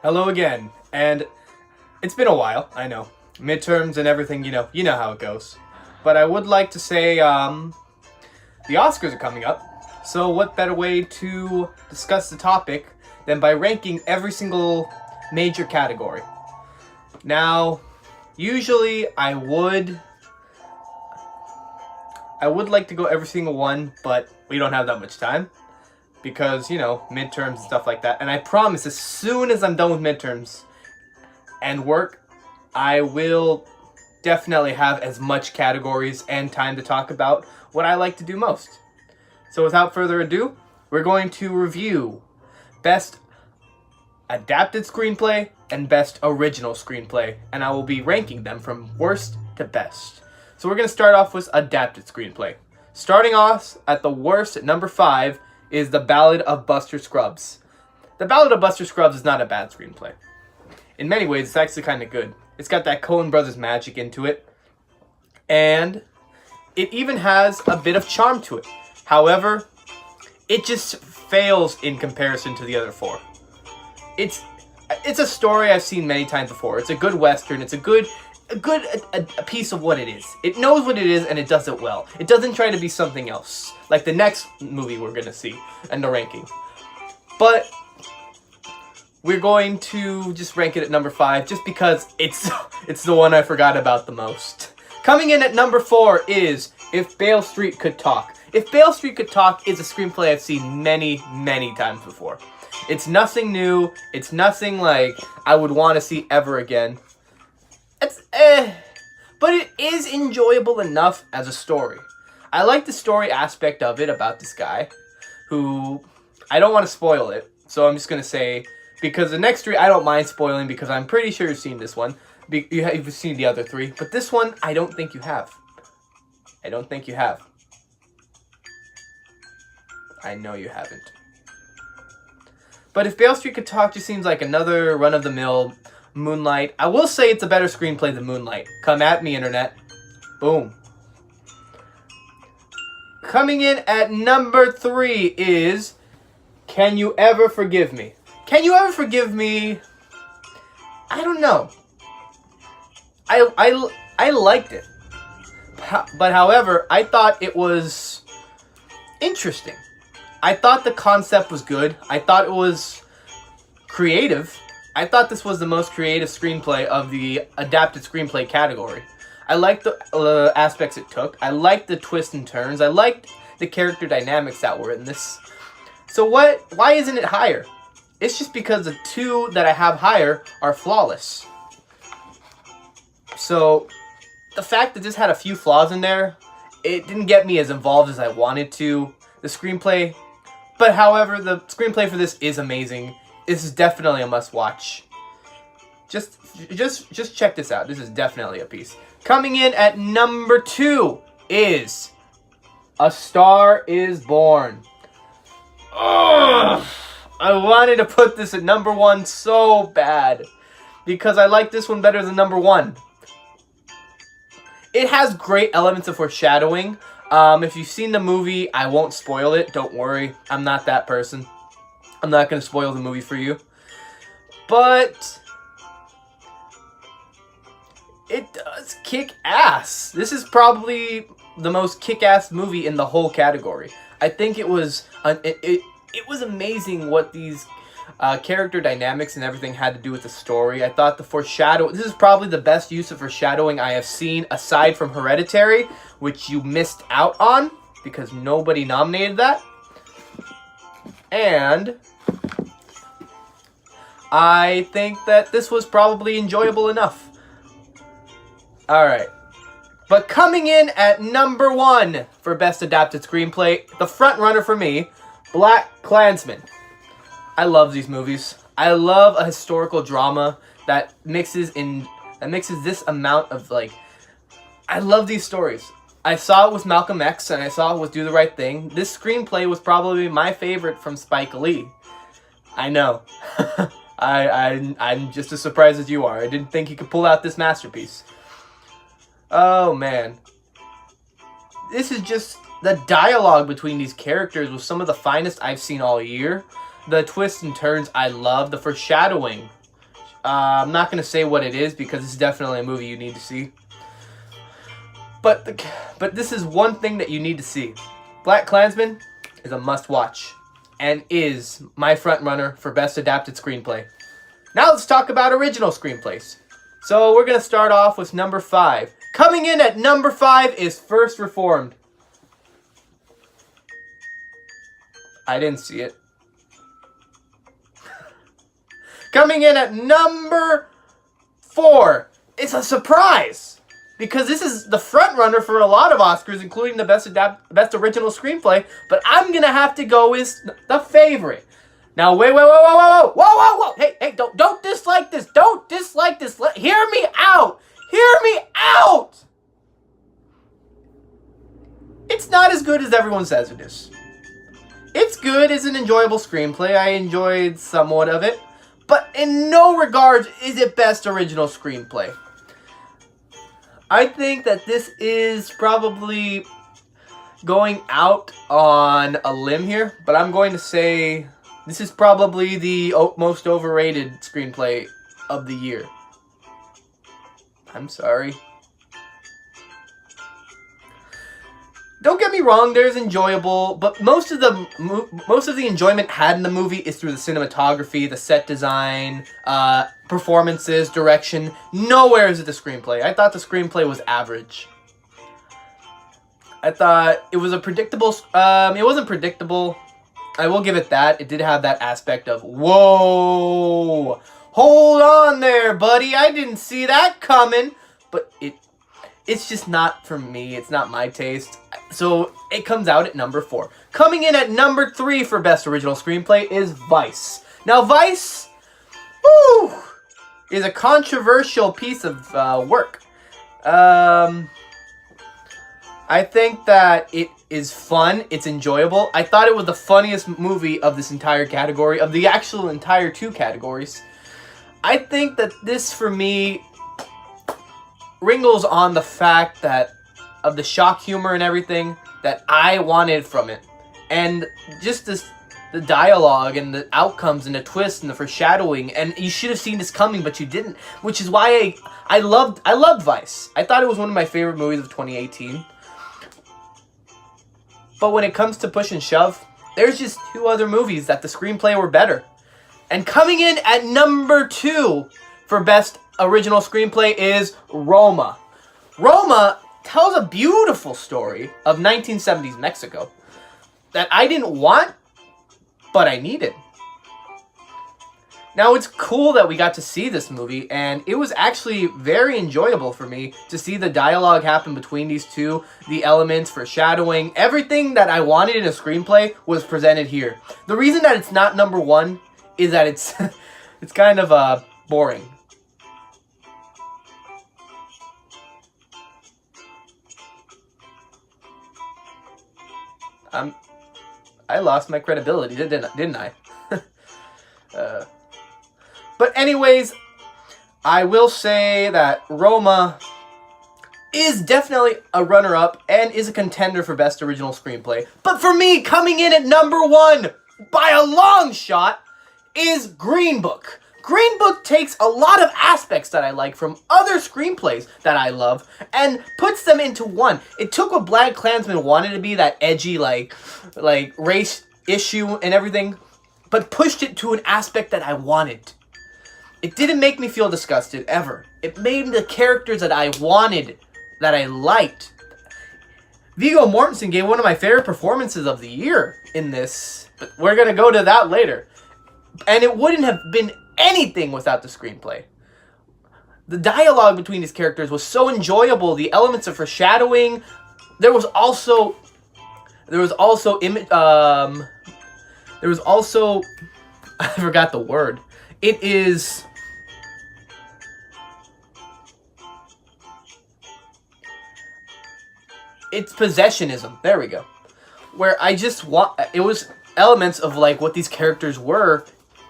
Hello again, and it's been a while, I know. Midterms and everything, you know how it goes. But I would like to say, the Oscars are coming up, so what better way to discuss the topic than by ranking every single major category. Now, usually I would like to go every single one, but we don't have that much time. Because, midterms and stuff like that. And I promise, as soon as I'm done with midterms and work, I will definitely have as much categories and time to talk about what I like to do most. So without further ado, we're going to review Best Adapted Screenplay and Best Original Screenplay. And I will be ranking them from worst to best. So we're going to start off with Adapted Screenplay. Starting off at the worst at number 5 is The Ballad of Buster Scruggs. The Ballad of Buster Scruggs is not a bad screenplay. In many ways, it's actually kind of good. It's got that Coen Brothers magic into it. And it even has a bit of charm to it. However, it just fails in comparison to the other 4. It's a story I've seen many times before. It's a good Western. It's a piece of what it is. It knows what it is and it does it well. It doesn't try to be something else, like the next movie we're gonna see and the ranking. But we're going to just rank it at number 5 just because it's the one I forgot about the most. Coming in at number 4 is If Beale Street Could Talk. If Beale Street Could Talk is a screenplay I've seen many, many times before. It's nothing new. It's nothing like I would want to see ever again. But it is enjoyable enough as a story. I like the story aspect of it about this guy, who, I don't want to spoil it, so I'm just going to say, because the next 3 I don't mind spoiling because I'm pretty sure you've seen this one. You've seen the other 3, but this one I don't think you have. I don't think you have. I know you haven't. But If Beale Street Could Talk just seems like another run-of-the-mill Moonlight. I will say it's a better screenplay than Moonlight. Come at me, internet. Boom. Coming in at number 3 is Can You Ever Forgive Me? Can You Ever Forgive Me? I don't know. I liked it. But however, I thought it was interesting. I thought the concept was good. I thought it was creative. I thought this was the most creative screenplay of the adapted screenplay category. I liked the aspects it took. I liked the twists and turns. I liked the character dynamics that were in this. So why isn't it higher? It's just because the 2 that I have higher are flawless. So the fact that this had a few flaws in there, it didn't get me as involved as I wanted to. The screenplay, but however, the screenplay for this is amazing. This is definitely a must-watch. Just check this out. This is definitely a piece. Coming in at number 2 is A Star Is Born. Ugh, I wanted to put this at number 1 so bad because I like this one better than number 1. It has great elements of foreshadowing. If you've seen the movie, I won't spoil it. Don't worry. I'm not that person. I'm not going to spoil the movie for you. But it does kick ass. This is probably the most kick-ass movie in the whole category. I think it was it was amazing what these character dynamics and everything had to do with the story. I thought the foreshadowing, this is probably the best use of foreshadowing I have seen aside from Hereditary, which you missed out on because nobody nominated that. And I think that this was probably enjoyable enough. Alright. But coming in at number 1 for Best Adapted Screenplay, the front runner for me, Blackkklansman. I love these movies. I love a historical drama that mixes this amount of I love these stories. I saw it with Malcolm X and I saw it with Do the Right Thing. This screenplay was probably my favorite from Spike Lee. I know. I'm just as surprised as you are. I didn't think he could pull out this masterpiece. Oh man. This is just the dialogue between these characters was some of the finest I've seen all year. The twists and turns I love. The foreshadowing I'm not going to say what it is because it's definitely a movie you need to see. But this is one thing that you need to see. Blackkklansman is a must-watch and is my front runner for Best Adapted Screenplay. Now let's talk about original screenplays. So we're going to start off with number 5. Coming in at number 5 is First Reformed. I didn't see it. Coming in at number 4. It's a surprise. Because this is the front runner for a lot of Oscars, including the Best Original Screenplay. But I'm going to have to go with The Favorite. Now, whoa. Hey, don't dislike this. Don't dislike this. Hear me out. Hear me out. It's not as good as everyone says it is. It's good. It's an enjoyable screenplay. I enjoyed somewhat of it. But in no regards is it Best Original Screenplay. I think that this is probably going out on a limb here, but I'm going to say this is probably the most overrated screenplay of the year. I'm sorry. Don't get me wrong, there's enjoyable, but most of the enjoyment had in the movie is through the cinematography, the set design, performances, direction. Nowhere is it the screenplay. I thought the screenplay was average. I thought it was a predictable. It wasn't predictable. I will give it that. It did have that aspect of whoa, hold on there, buddy. I didn't see that coming. But it's just not for me. It's not my taste. So it comes out at number 4. Coming in at number 3 for Best Original Screenplay is Vice. Now, Vice, is a controversial piece of work. I think that it is fun. It's enjoyable. I thought it was the funniest movie of this entire category, of the actual entire 2 categories. I think that this, for me, wrinkles on the fact that of the shock humor and everything that I wanted from it. And just the dialogue and the outcomes and the twists and the foreshadowing, and you should have seen this coming, but you didn't, which is why I loved Vice. I thought it was one of my favorite movies of 2018. But when it comes to push and shove, there's just 2 other movies that the screenplay were better. And coming in at number 2 for Best Original Screenplay is Roma. Roma tells a beautiful story of 1970s Mexico that I didn't want, but I needed. Now, it's cool that we got to see this movie, and it was actually very enjoyable for me to see the dialogue happen between these 2, the elements, foreshadowing, everything that I wanted in a screenplay was presented here. The reason that it's not number 1 is that it's it's kind of boring. I lost my credibility, didn't I? But anyways, I will say that Roma is definitely a runner-up and is a contender for Best Original Screenplay. But for me, coming in at number 1 by a long shot is Green Book. Green Book takes a lot of aspects that I like from other screenplays that I love and puts them into one. It took what Blackkklansman wanted to be, that edgy, like race issue and everything, but pushed it to an aspect that I wanted. It didn't make me feel disgusted, ever. It made the characters that I wanted, that I liked. Viggo Mortensen gave one of my favorite performances of the year in this, but we're going to go to that later. And it wouldn't have been anything without the screenplay. The dialogue between these characters was so enjoyable. The elements of foreshadowing. There was also I forgot the word. It's possessionism. There we go. Where it was elements of like what these characters were.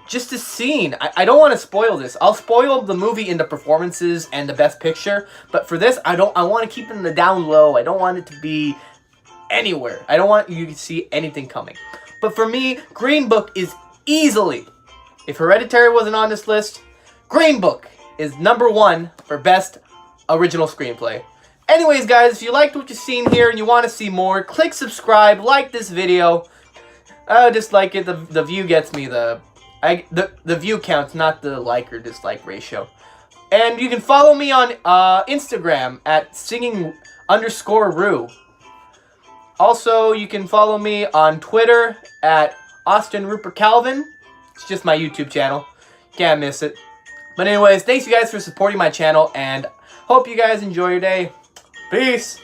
Just a scene. I don't want to spoil this. I'll spoil the movie in the performances and the best picture. But for this, I want to keep it in the down low. I don't want it to be anywhere. I don't want you to see anything coming. But for me, Green Book is easily, if Hereditary wasn't on this list, Green Book is #1 for best original screenplay. Anyways, guys, if you liked what you've seen here and you want to see more, click subscribe, like this video. Just like it. The view gets me the view counts, not the like or dislike ratio. And you can follow me on Instagram at singing_Rue. Also, you can follow me on Twitter at Austin Rupert Calvin. It's just my YouTube channel. Can't miss it. But anyways, thanks you guys for supporting my channel, and hope you guys enjoy your day. Peace!